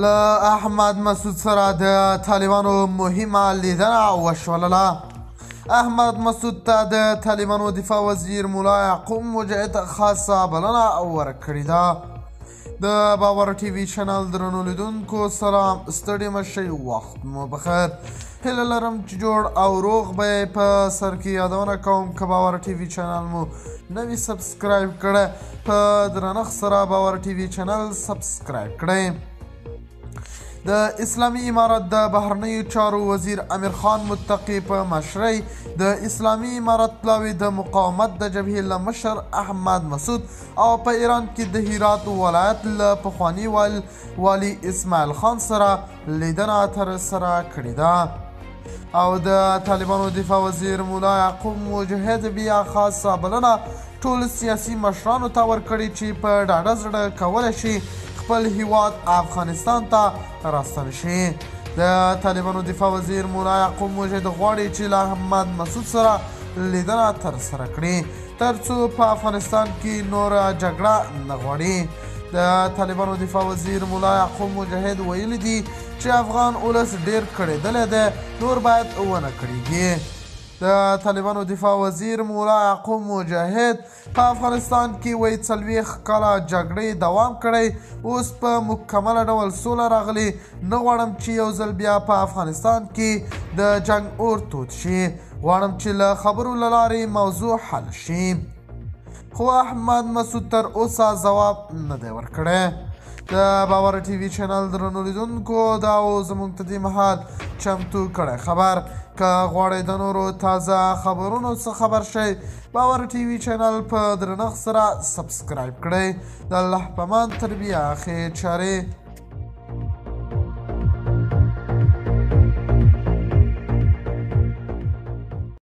له احمد مسعود سره د طالبانو مهمه لیدنه وشولله. احمد مسعود ته د طالبانو دفاع وزیر مولا یعقوب مجاهد خاصه بلنه ورکړې ده. د باور ټي وي چینل درنو لیدونکو سلام، ستړي مه شئ، وخت مو بخیر. هیله لرم چې جوړ او روغ به یې. په سر کې یادونه کوم که باور ټي وي چینل مو نوي سبسکرایب کړی، په درنښت سره باور ټي وي چینل سبسکرایب کړئ. د اسلامي امارت د بهرنیو چارو وزیر امیر خان متقي په مشرۍ د اسلامي امارت پلاوي د مقاومت د جبهې له مشر احمد مسعود او په ایران کې د هرات ولایت له پخواني والي اسماعیل خان سره لیدنه ترسره کړې ده. او د طالبانو دفاع وزیر مولا یعقوب مجاهد بیا خاصه بلنه ټول سیاسي مشرانو ته ورکړي چې په ډاډه زړه کولی شي خپل هیواد افغانستان ته راستنه شي. د طالبانو دفاع وزیر مولا یعقوب مجاهد غواړي چې له احمد مسعود سره لیدنه ترسره کړي ترڅو په افغانستان کې نوره جګړه نه غواړي. د طالبانو دفاع وزیر مولا یعقوب مجاهد ویلي دي چې افغان ولس ډیر کړېدلی دی، نور باید ونه کړېږي. د طالبانو دفاع وزیر مولا یعقوب مجاهد په افغانستان کې وایي 40 کاله جګړې دوام کړی، اوس په مکمله ډول سوله راغلې. نه غواړم چې یو ځل بیا په افغانستان کې د جنګ اور تود شي، غواړم چې له خبرو له لارې موضوع حل شي. خو احمد مسعود تر اوسه ځواب نه دی ورکړی. د باور ټي وي چینل درنو لیدونکو دا و زموږ ته دې مهال چمتو کړی خبر. که غواړئ د نورو تازه خبرونو څخه خبر شئ، باور ټي وي چینل په درنښت سره سبسکرایب کړئ. د الله په امان، تر بیا ښې چارې.